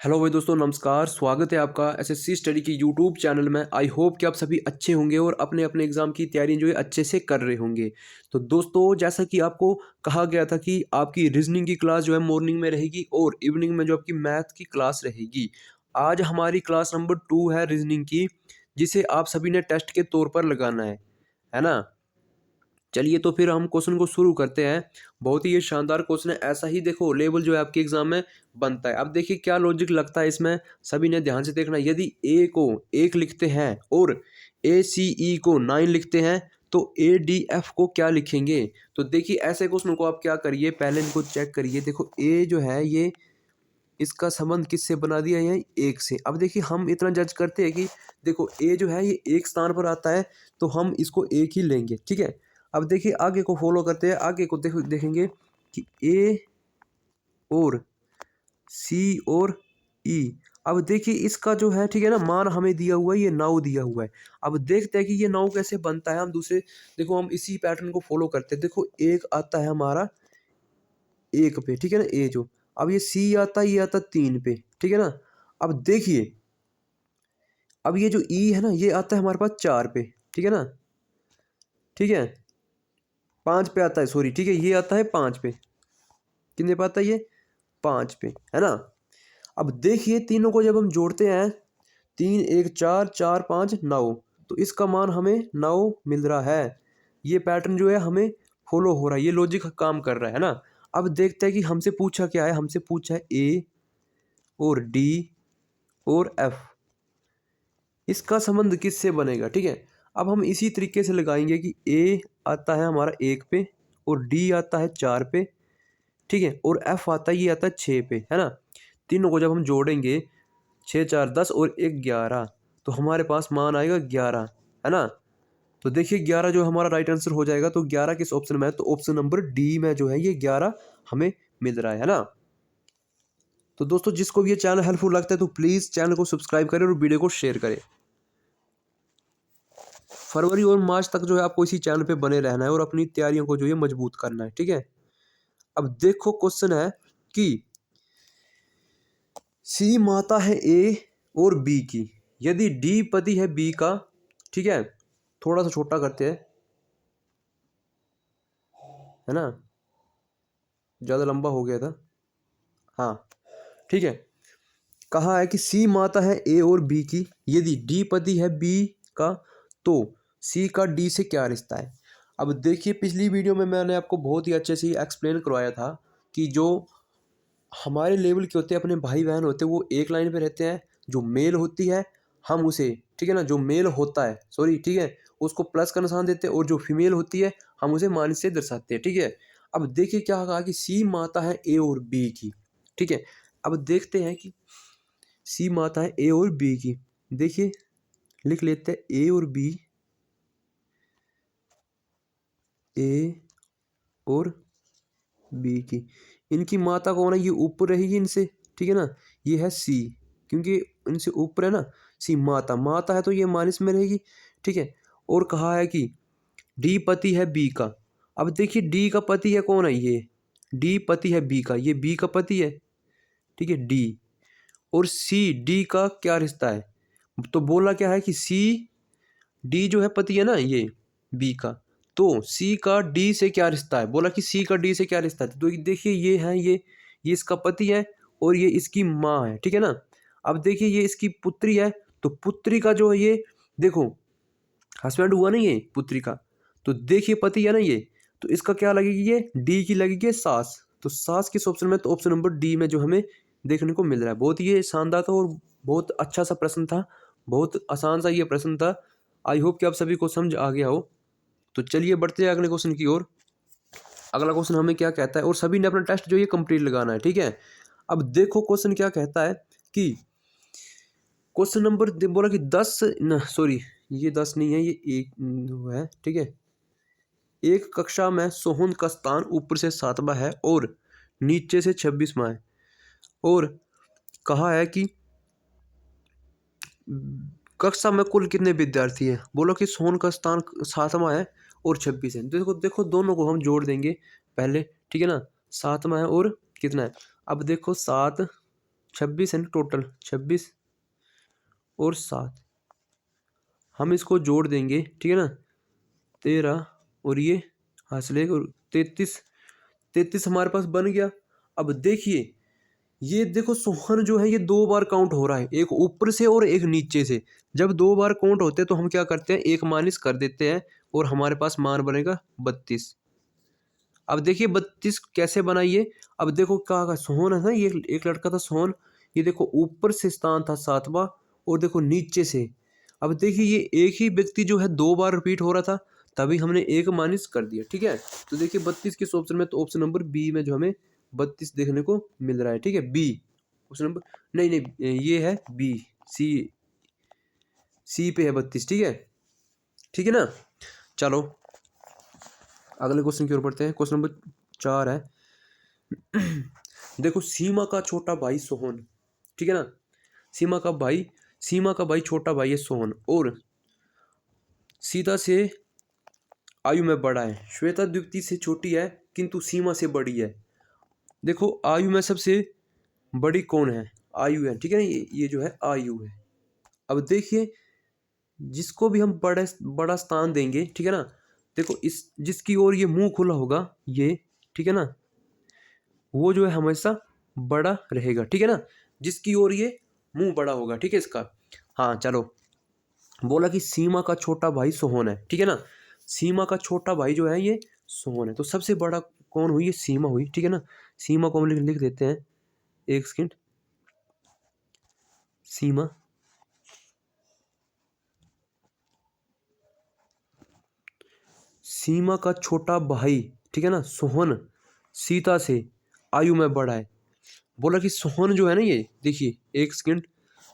Hello भाई दोस्तों, नमस्कार। स्वागत है आपका एसएससी स्टडी की यूट्यूब चैनल में। आई होप कि आप सभी अच्छे होंगे और अपने अपने एग्ज़ाम की तैयारी जो है अच्छे से कर रहे होंगे। तो दोस्तों, जैसा कि आपको कहा गया था कि आपकी रीजनिंग की क्लास जो है मॉर्निंग में रहेगी और इवनिंग में जो आपकी मैथ की क्लास रहेगी। आज हमारी क्लास नंबर 2 है रीजनिंग की, जिसे आप सभी ने टेस्ट के तौर पर लगाना है ना। चलिए तो फिर हम क्वेश्चन को शुरू करते हैं। बहुत ही ये शानदार क्वेश्चन है। ऐसा ही देखो लेवल जो है आपके एग्जाम में बनता है। अब देखिए क्या लॉजिक लगता है इसमें, सभी ने ध्यान से देखना। यदि ए को 1 लिखते हैं और ए सी ई को 9 लिखते हैं तो ए डी एफ को क्या लिखेंगे। तो देखिए ऐसे क्वेश्चन को आप क्या करिए, पहले इनको चेक करिए। देखो ए जो है ये, इसका संबंध किससे बना दिया है, 1 से। अब देखिए हम इतना जज करते हैं कि देखो ए जो है ये एक स्थान पर आता है तो हम इसको एक ही लेंगे, ठीक है। अब देखिए आगे को फॉलो करते हैं। आगे को देखेंगे कि ए और सी और ई। अब देखिए इसका जो है, ठीक है ना, मान हमें दिया हुआ है, ये 9 दिया हुआ है। अब देखते हैं कि ये 9 कैसे बनता है। हम दूसरे देखो, हम इसी पैटर्न को फॉलो करते हैं। देखो एक आता है हमारा 1 पे, ठीक है ना, ए जो। अब ये सी आता है, ये आता है 3 पे, ठीक है ना। अब देखिए, अब ये जो ई है ना, ये आता है हमारे पास 4 पे, ठीक है ना, ठीक है। 5 पे आता है, सॉरी, ठीक है, ये आता है 5 पे। कितने पे आता है ये, 5 पे, है ना। अब देखिए तीनों को जब हम जोड़ते हैं, 3 1 4 4 5 9, तो इसका मान हमें 9 मिल रहा है। ये पैटर्न जो है हमें फॉलो हो रहा है, ये लॉजिक काम कर रहा है ना। अब देखते हैं कि हमसे पूछा क्या है। हमसे पूछा है ए और डी और एफ, इसका संबंध किससे बनेगा, ठीक है। अब हम इसी तरीके से लगाएंगे कि ए आता है हमारा 1 पे और डी आता है 4 पे, ठीक है, और एफ आता है, ये आता है 6 पे, है ना। तीनों को जब हम जोड़ेंगे, 6 4 10 और 1 11, तो हमारे पास मान आएगा 11, है ना। तो देखिए 11 जो हमारा राइट आंसर हो जाएगा। तो 11 किस ऑप्शन में है, तो ऑप्शन नंबर डी में जो है ये 11 हमें मिल रहा है ना। तो दोस्तों, जिसको भी ये चैनल हेल्पफुल लगता है तो प्लीज़ चैनल को सब्सक्राइब करें और वीडियो को शेयर करें। फरवरी और मार्च तक जो है आपको इसी चैनल पे बने रहना है और अपनी तैयारियों को जो है मजबूत करना है, ठीक है। अब देखो क्वेश्चन है कि सी माता है ए और बी की, यदि डी पति है बी का, ठीक है। थोड़ा सा छोटा करते हैं, है ना, ज़्यादा लंबा हो गया था। हाँ, ठीक है। कहा है कि सी माता है ए और बी की, यदि डी पति है बी का, तो सी का डी से क्या रिश्ता है। अब देखिए पिछली वीडियो में मैंने आपको बहुत ही अच्छे से एक्सप्लेन करवाया था कि जो हमारे लेवल के होते हैं, अपने भाई बहन होते हैं, वो एक लाइन पे रहते हैं। जो मेल होती है हम उसे, ठीक है ना, जो मेल होता है, सॉरी, ठीक है, उसको प्लस का निशान देते हैं, और जो फीमेल होती है हम उसे माइनस से दर्शाते हैं, ठीक है। अब देखिए क्या कहा कि सी माता है ए और बी की, ठीक है। अब देखते हैं कि सी माता है ए और बी की। देखिए लिख लेते हैं ए और बी, ए और बी की। इनकी माता कौन है, ये ऊपर रहेगी इनसे, ठीक है ना। ये है सी, क्योंकि इनसे ऊपर है ना। सी माता माता है तो ये माइनस में रहेगी, ठीक है। और कहा है कि डी पति है बी का। अब देखिए डी का पति है कौन है, ये डी पति है बी का, ये बी का पति है, ठीक है, डी। और सी डी का क्या रिश्ता है, तो बोला क्या है कि सी डी जो है पति है ना ये बी का, तो सी का डी से क्या रिश्ता है। बोला कि सी का डी से क्या रिश्ता है। तो देखिए ये है, ये इसका पति है और ये इसकी माँ है, ठीक है ना। अब देखिए ये इसकी पुत्री है, तो पुत्री का जो है ये, देखो हस्बैंड हुआ ना ये पुत्री का, तो देखिए पति है ना ये, तो इसका क्या लगेगी, ये डी की लगेगी सास। तो सास किस ऑप्शन में, तो ऑप्शन नंबर डी में जो हमें देखने को मिल रहा है। बहुत ही ये शानदार था और बहुत अच्छा सा प्रश्न था, बहुत आसान सा ये प्रश्न था। आई होप कि आप सभी को समझ आ गया हो। तो चलिए बढ़ते हैं अगले क्वेश्चन की ओर। अगला क्वेश्चन हमें क्या कहता है, और सभी ने अपना टेस्ट जो ये कंप्लीट लगाना है, ठीक है। अब देखो क्वेश्चन क्या कहता है कि क्वेश्चन नंबर बोला कि 10 न सॉरी, ये 10 नहीं है, ये एक है, ठीक है। एक कक्षा में सोहन का स्थान ऊपर से 7वां है और नीचे से 26वां है, और कहा है कि कक्षा में कुल कितने विद्यार्थी हैं। बोलो कि सोहन का स्थान 7वां है और 26 है। देखो देखो दोनों को हम जोड़ देंगे पहले, ठीक है ना। 7वां है और कितना है, अब देखो 7 26 है ना टोटल, 26 और 7 हम इसको जोड़ देंगे, ठीक है ना। 13 और ये हासिल है और 33, 33 हमारे पास बन गया। अब देखिए ये देखो सोहन जो है ये 2 बार काउंट हो रहा है, एक ऊपर से और एक नीचे से। जब 2 बार काउंट होते हैं तो हम क्या करते हैं, एक माइनस कर देते हैं और हमारे पास मान बनेगा 32। अब देखिए 32 कैसे बनाइए। अब देखो क्या का सोहन है ना, ये एक लड़का था सोहन, ये देखो ऊपर से स्थान था 7वां और देखो नीचे से। अब देखिए ये एक ही व्यक्ति जो है 2 बार रिपीट हो रहा था, तभी हमने एक माइनस कर दिया, ठीक है। तो देखिए 32 किस ऑप्शन में, तो ऑप्शन नंबर बी में जो हमें 32 देखने को मिल रहा है, ठीक है। बी ऑप्शन नंबर, नहीं नहीं ये है बी, सी पे है 32, ठीक है, ठीक है ना। चलो अगले क्वेश्चन की ओर बढ़ते हैं। क्वेश्चन नंबर 4 है देखो सीमा का छोटा भाई सोहन, ठीक है ना। सीमा का भाई छोटा भाई है सोहन और सीता से आयु में बड़ा है। श्वेता द्वितीय से छोटी है किंतु सीमा से बड़ी है। देखो आयु में सबसे बड़ी कौन है, आयु है, ठीक है ना। ये जो है आयु है। अब देखिए जिसको भी हम बड़ा स्थान देंगे, ठीक है ना। देखो इस जिसकी ओर ये मुंह खुला होगा ये, ठीक है ना, वो जो है हमेशा बड़ा रहेगा, ठीक है ना। जिसकी ओर ये मुंह बड़ा होगा, ठीक है इसका। हाँ चलो, बोला कि सीमा का छोटा भाई सोहन है, ठीक है ना। सीमा का छोटा भाई जो है ये सोहन है, तो सबसे बड़ा कौन हुई, ये सीमा हुई, ठीक है ना। सीमा को हम लिख देते हैं, एक सेकंड, सीमा, सीमा का छोटा भाई, ठीक है ना सोहन, सीता से आयु में बड़ा है। बोला कि सोहन जो है ना, ये देखिए एक सेकंड,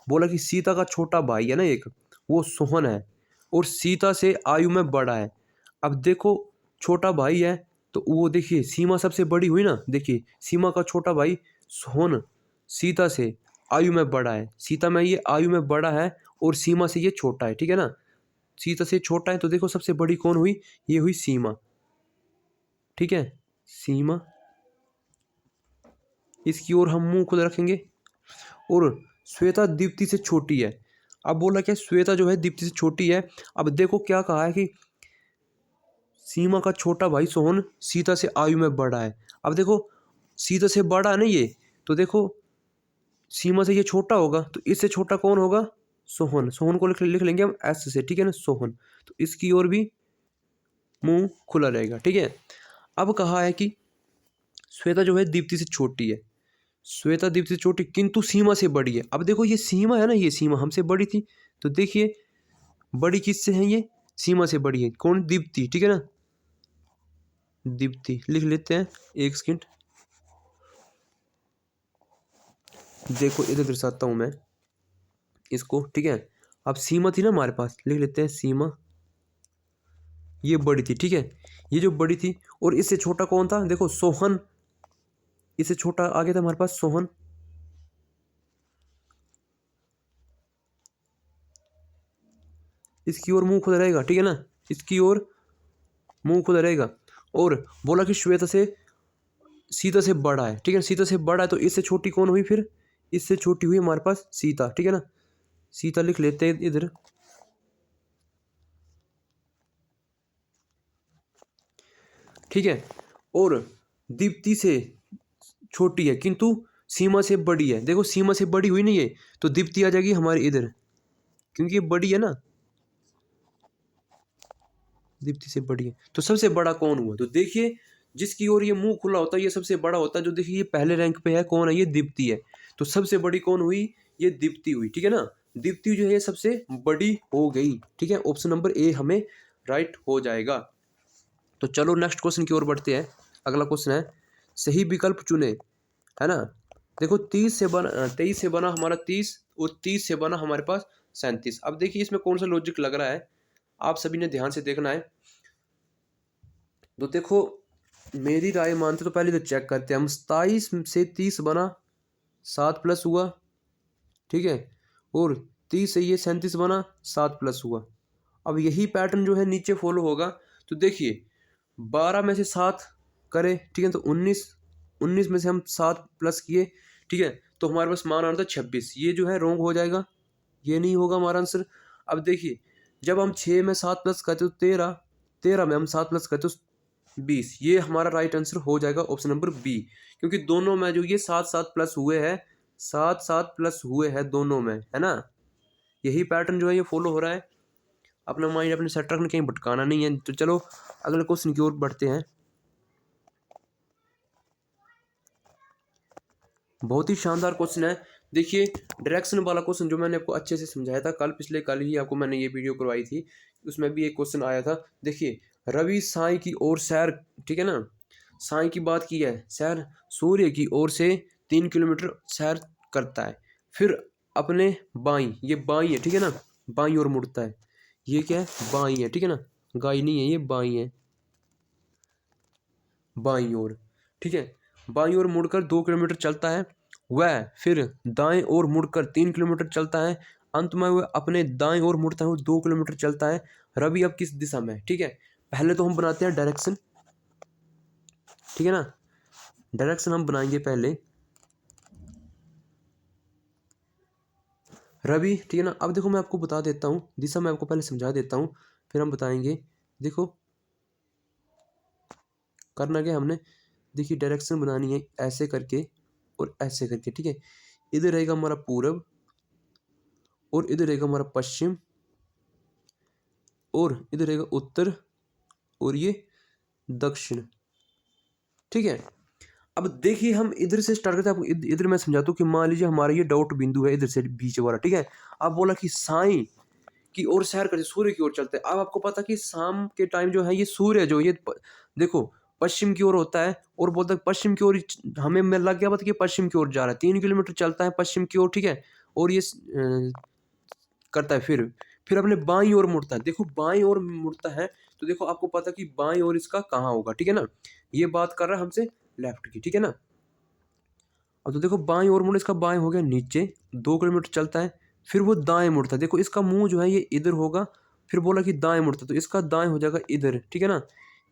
बोला कि सीता का छोटा भाई है ना एक, वो सोहन है और सीता से आयु में बड़ा है। अब देखो छोटा भाई है तो वो देखिए सीमा सबसे बड़ी हुई ना, देखिए सीमा का छोटा भाई सोहन सीता से आयु में बड़ा है, सीता में ये आयु में बड़ा है और सीमा से ये छोटा है, ठीक है ना। सीता से छोटा है तो देखो सबसे बड़ी कौन हुई, ये हुई सीमा, ठीक है। सीमा, इसकी ओर हम मुंह खुद रखेंगे और श्वेता दीप्ति से छोटी है। अब बोला क्या, श्वेता जो है दीप्ति से छोटी है। अब देखो क्या कहा है कि सीमा का छोटा भाई सोहन सीता से आयु में बड़ा है। अब देखो सीता से बड़ा है ना ये, तो देखो सीमा से ये छोटा होगा तो इससे छोटा कौन होगा, सोहन। सोहन को लिख लेंगे हम एस से, ठीक है ना, सोहन। तो इसकी ओर भी मुंह खुला रहेगा, ठीक है। अब कहा है कि श्वेता जो है दीप्ति से छोटी है, श्वेता दीप्ति से छोटी किंतु सीमा से बड़ी है। अब देखो ये सीमा है ना, ये सीमा हमसे बड़ी थी, तो देखिए बड़ी किससे है, ये सीमा से बड़ी है, कौन, दीप्ति, ठीक है ना। दीप्ति लिख लेते हैं, एक सेकंड, देखो इधर दर्शाता हूं मैं इसको, ठीक है। अब सीमा थी ना हमारे पास, लिख लेते हैं सीमा, ये बड़ी थी, ठीक है, ये जो बड़ी थी। और इससे छोटा कौन था, देखो सोहन, इससे छोटा आ गया था हमारे पास सोहन। इसकी ओर मुंह खुला रहेगा, ठीक है ना, इसकी ओर मुंह खुला रहेगा। और बोला कि श्वेता से सीता से बड़ा है, ठीक है, सीता से बड़ा है तो इससे छोटी कौन हुई, फिर इससे छोटी हुई हमारे पास सीता, ठीक है ना। सीता लिख लेते हैं इधर, ठीक है। और दीप्ति से छोटी है किंतु सीमा से बड़ी है। देखो सीमा से बड़ी हुई नहीं है तो दीप्ति आ जाएगी हमारे इधर, क्योंकि ये बड़ी है ना, दीप्ति से बड़ी है। तो सबसे बड़ा कौन हुआ, तो देखिए जिसकी ओर ये मुंह खुला होता है ये सबसे बड़ा होता है। जो देखिए ये पहले रैंक पे है, कौन है, ये दीप्ति है। तो सबसे बड़ी कौन हुई, ये दीप्ति हुई, ठीक है ना। दीप्ति जो है ये सबसे बड़ी हो गई, ठीक है। ऑप्शन नंबर ए हमें राइट हो जाएगा। तो चलो नेक्स्ट क्वेश्चन की ओर बढ़ते हैं। अगला क्वेश्चन है, सही विकल्प चुने, है ना। देखो 23 से बना हमारा 30 और 30 से बना हमारे पास 37। अब देखिए इसमें कौन सा लॉजिक लग रहा है, आप सभी ने ध्यान से देखना है। तो देखो मेरी राय मानते तो पहले तो चेक करते हैं हम, 27 से 30 बना 7 प्लस हुआ, ठीक है। और 30 से ये 37 बना 7 प्लस हुआ। अब यही पैटर्न जो है नीचे फॉलो होगा। तो देखिए 12 में से 7 करें, ठीक है, तो 19 में से हम 7 प्लस किए, ठीक है, तो हमारे पास मान आ रहा था 26। ये जो है रॉन्ग हो जाएगा, ये नहीं होगा हमारा आंसर। अब देखिए जब हम 6 में 7 प्लस करते तो 13, 13 में हम 7 प्लस करते तो 20। ये हमारा राइट आंसर हो जाएगा ऑप्शन नंबर बी, क्योंकि दोनों में जो ये 7 7 प्लस हुए हैं, 7 7 प्लस हुए हैं दोनों में, है ना। यही पैटर्न जो है ये फॉलो हो रहा है। अपना माइंड अपने सेट रखना, कहीं भटकाना नहीं है। तो चलो अगले क्वेश्चन की ओर बढ़ते हैं। बहुत ही शानदार क्वेश्चन है। देखिए डायरेक्शन वाला क्वेश्चन जो मैंने आपको अच्छे से समझाया था कल, पिछले कल ही आपको मैंने ये वीडियो करवाई थी, उसमें भी एक क्वेश्चन आया था। देखिए रवि साई की ओर सैर, ठीक है ना, साई की बात की है, सैर सूर्य की ओर से 3 किलोमीटर सैर करता है, फिर अपने बाई, ये बाई है ठीक है ना, बाई ओर मुड़ता है। ये क्या है, बाई है ठीक है ना, गाय नहीं है, ये बाई है, बाई ओर, ठीक है। बाई ओर मुड़कर 2 किलोमीटर चलता है, वह फिर दाएं ओर मुड़कर 3 किलोमीटर चलता है, अंत में वह अपने दाएं ओर मुड़ता है, वो 2 किलोमीटर चलता है। रवि अब किस दिशा में है, ठीक है। पहले तो हम बनाते हैं डायरेक्शन, ठीक है ना, डायरेक्शन हम बनाएंगे पहले रवि, ठीक है ना। अब देखो मैं आपको बता देता हूँ दिशा, मैं आपको पहले समझा देता हूँ फिर हम बताएंगे। देखो करना क्या हमने, देखिए डायरेक्शन बनानी है ऐसे करके और ऐसे करके, ठीक है। इधर रहेगा हमारा पूरब और इधर रहेगा हमारा पश्चिम और इधर रहेगा उत्तर और ये दक्षिण, ठीक है। अब देखिए हम इधर से स्टार्ट करते हैं, आपको इधर मैं समझाता हूँ कि मान लीजिए हमारा ये डॉट बिंदु है इधर से बीच वाला, ठीक है। अब बोला कि साई की ओर सैर करते, सूर्य की ओर चलते हैं। अब आपको पता कि शाम के टाइम जो है ये सूर्य जो ये देखो पश्चिम की ओर होता है, और बोलता है पश्चिम की ओर, हमें मिल लग गया पता कि पश्चिम की ओर जा रहा है, 3 किलोमीटर चलता है पश्चिम की ओर, ठीक है। और ये करता है, फिर अपने बाईं ओर मुड़ता है। देखो बाईं ओर मुड़ता है तो देखो आपको पता कि बाईं ओर इसका कहाँ होगा, ठीक है ना। ये बात कर रहा है हमसे लेफ्ट की, ठीक है ना। अब तो देखो बाईं ओर मुड़े, इसका बाएं हो गया नीचे, 2 किलोमीटर चलता है, फिर वो दाएं मुड़ता है। देखो इसका मुंह जो है ये इधर होगा, फिर बोला कि दाएं मुड़ता है तो इसका दाएं हो जाएगा इधर, ठीक है ना।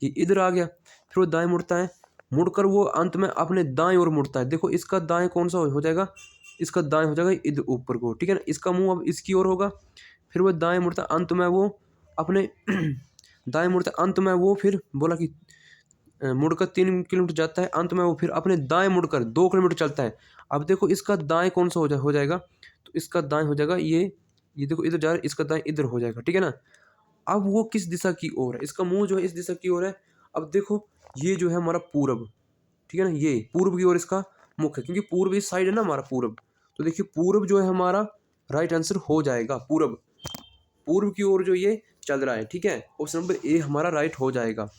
ये इधर आ गया, फिर वो दाएं मुड़ता है, मुड़कर वो अंत में अपने दाएं ओर मुड़ता है। देखो इसका दाएं कौन सा हो जाएगा, इसका दाएं हो जाएगा इधर ऊपर को, ठीक है ना। इसका मुंह अब इसकी ओर होगा, फिर वो दाएं मुड़ता है, अंत में वो अपने दाएं मुड़ता है, अंत में वो फिर बोला कि मुड़कर 3 किलोमीटर जाता है, अंत में वो फिर अपने दाएं मुड़कर 2 किलोमीटर चलता है। अब देखो इसका दाएं कौन सा हो जाएगा, तो इसका दाएं हो जाएगा ये देखो इधर जा रहा है, इसका दाएं इधर हो जाएगा, ठीक है ना। अब वो किस दिशा की ओर है, इसका मुंह जो है इस दिशा की ओर है। अब देखो ये जो है हमारा पूरब, ठीक है ना, ये पूर्व की ओर इसका मुख है, क्योंकि पूर्व इस साइड है ना हमारा पूरब। तो देखिए पूरब जो है हमारा राइट आंसर हो जाएगा, पूरब, पूर्व की ओर जो ये चल रहा है, ठीक है। ऑप्शन नंबर ए हमारा राइट हो जाएगा।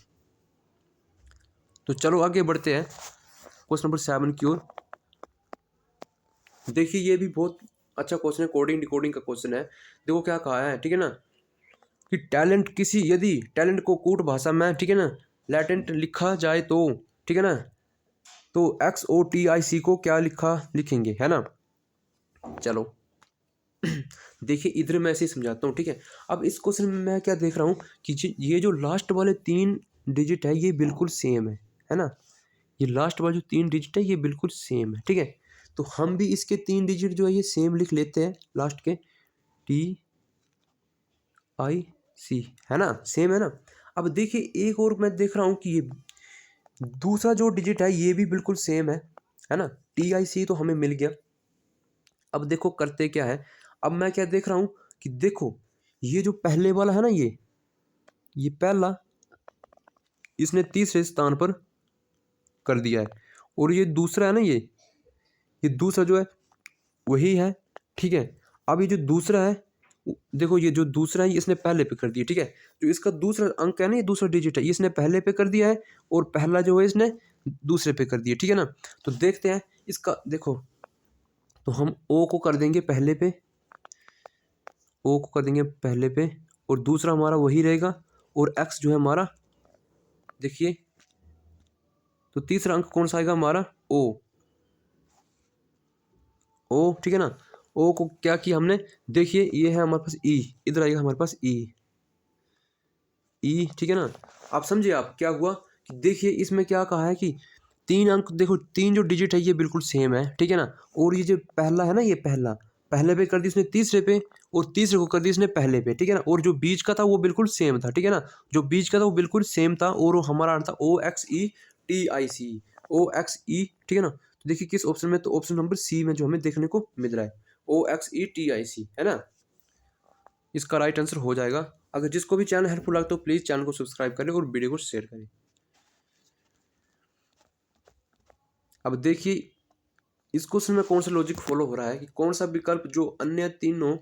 तो चलो आगे बढ़ते हैं क्वेश्चन नंबर 7 की ओर। देखिए ये भी बहुत अच्छा क्वेश्चन है, कोडिंग डिकोडिंग का क्वेश्चन है। देखो क्या कहा है, ठीक है ना, कि टैलेंट किसी, यदि टैलेंट को कूट भाषा में, ठीक है ना, लैटेंट लिखा जाए तो, ठीक है ना, तो XOTIC को क्या लिखेंगे, है ना। चलो देखिए इधर मैं ऐसे ही समझाता हूँ, ठीक है। अब इस क्वेश्चन में मैं क्या देख रहा हूँ कि ये जो लास्ट वाले 3 डिजिट है ये बिल्कुल सेम है ना। ये लास्ट वाले जो 3 डिजिट है ये बिल्कुल सेम है, ठीक है। तो हम भी इसके 3 डिजिट जो है ये सेम लिख लेते हैं लास्ट के, TIC, है ना, सेम है ना। अब देखिए एक और मैं देख रहा हूँ कि ये दूसरा जो डिजिट है ये भी बिल्कुल सेम है ना। TIC तो हमें मिल गया। अब देखो करते क्या है, अब मैं क्या देख रहा हूँ कि देखो ये जो पहले वाला है ना, ये पहला इसने तीसरे स्थान पर कर दिया है, और ये दूसरा है ना, ये दूसरा जो है वही है, ठीक है। अब ये जो दूसरा है, देखो ये जो दूसरा है ये इसने पहले पे कर दिया, ठीक है। जो इसका दूसरा अंक है ना, ये दूसरा डिजिट है, ये इसने पहले पे कर दिया है, और पहला जो है इसने दूसरे पे कर दिया, ठीक है ना। तो देखते हैं इसका, देखो तो हम ओ को कर देंगे पहले पे, ओ को कर देंगे पहले पे, और दूसरा हमारा वही रहेगा, और एक्स जो है हमारा, देखिए तो तीसरा अंक कौन सा आएगा हमारा, ओ, ठीक है ना। ओ को क्या किया हमने, देखिए ये है हमारे पास ई, इधर आएगा हमारे पास ई, ठीक है ना। आप समझिए आप क्या हुआ कि देखिए इसमें क्या कहा है कि तीन अंक देखो, तीन जो डिजिट है ये बिल्कुल सेम है, ठीक है ना। और ये जो पहला है ना, ये पहले पे कर दी इसने तीसरे पे, और तीसरे को कर दी इसने पहले पे, ठीक है ना। और जो बीच का था वो बिल्कुल सेम था, ठीक है ना। जो बीच का था वो बिल्कुल सेम था, और वो हमारा आना था OXETIC, OXE, ठीक है ना। तो देखिए किस ऑप्शन में, तो ऑप्शन नंबर सी में जो हमें देखने को मिल रहा है OXETIC, है ना। इसका राइट आंसर हो जाएगा। अगर जिसको भी चैनल हेल्पफुल लगता हो प्लीज़ चैनल को सब्सक्राइब करें और वीडियो को शेयर करें। अब देखिए इस क्वेश्चन में कौन सा लॉजिक फॉलो हो रहा है कि कौन सा विकल्प जो अन्य तीनों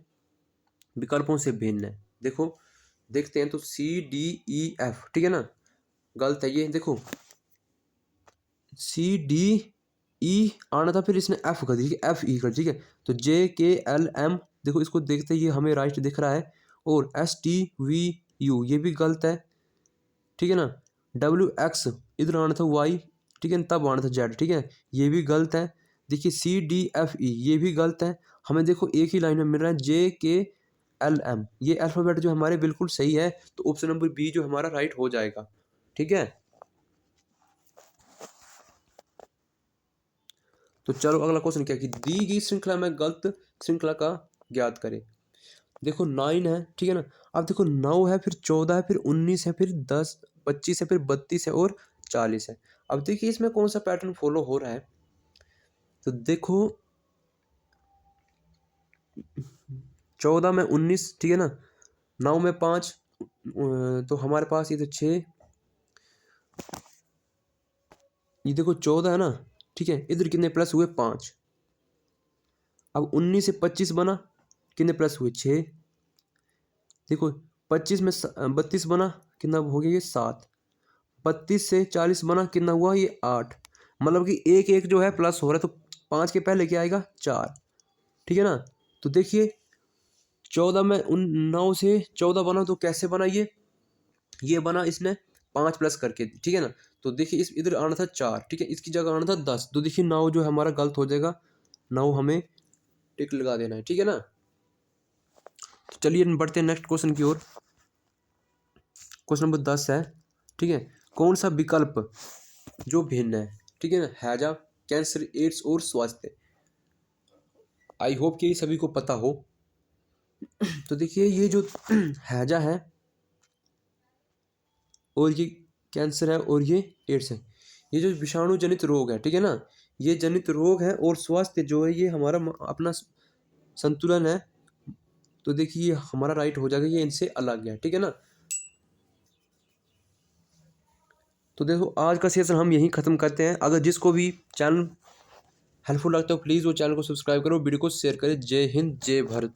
विकल्पों से भिन्न है। देखो देखते हैं, तो CDEF, ठीक है ना, गलत है ये। देखो CDE आना था, फिर इसने F कर दी, FE कर, ठीक है। तो JKLM, देखो इसको देखते ये हमें राइट दिख रहा है, और STVU ये भी गलत है, ठीक है ना। WX इधर आना था Y, ठीक है, तब आना था Z, ठीक है, ये भी गलत है। देखिए CDFE ये भी गलत है। हमें देखो एक ही लाइन में मिल रहा है JKLM, ये अल्फ़ाबेट जो हमारे बिल्कुल सही है, तो ऑप्शन नंबर बी जो हमारा राइट हो जाएगा, ठीक है। तो चलो अगला क्वेश्चन क्या कि दी गई श्रृंखला में गलत श्रृंखला का ज्ञात करें। देखो 9 है, ठीक है ना। अब देखो 9 है, फिर 14 है, फिर 19 है, फिर 10, 25 है, फिर 32 है, और 40 है। अब देखिए इसमें कौन सा पैटर्न फॉलो हो रहा है। तो देखो 14 में 19, ठीक है ना, 9 में 5, तो हमारे पास ये तो 6, ये देखो 14 है ना, ठीक है, इधर कितने प्लस हुए 5। अब 19 से 25 बना, कितने प्लस हुए 6। देखो 25 में 32 बना, कितना हो गया ये 7। 32 से 40 बना, कितना हुआ ये 8। मतलब कि एक एक जो है प्लस हो रहा है, तो 5 के पहले क्या आएगा 4, ठीक है ना। तो देखिए 14 में 9 से 14 बना, तो कैसे बना ये बना इसने 5 प्लस करके, ठीक है ना। तो देखिए इस इधर आना था 4, ठीक है, इसकी जगह आना था 10, तो देखिए 9 जो हमारा गलत हो जाएगा, 9 हमें टिक लगा देना है, ठीक है ना। तो चलिए बढ़ते हैं नेक्स्ट क्वेश्चन की ओर। क्वेश्चन नंबर 10 है, ठीक है, कौन सा विकल्प जो भिन्न है, ठीक है ना, हैजा, कैंसर, एड्स और स्वास्थ्य। आई होप कि सभी को पता हो। तो देखिए ये जो हैजा है, और ये कैंसर है, और ये एड्स है, ये जो विषाणु जनित रोग है, ठीक है ना, ये जनित रोग है। और स्वास्थ्य जो है ये हमारा अपना संतुलन है। तो देखिए ये हमारा राइट हो जाएगा, ये इनसे अलग है, ठीक है ना। तो देखो आज का सेशन हम यहीं ख़त्म करते हैं। अगर जिसको भी चैनल हेल्पफुल लगता है प्लीज़ वो चैनल को सब्सक्राइब करो, वीडियो को शेयर करें। जय हिंद, जय भारत।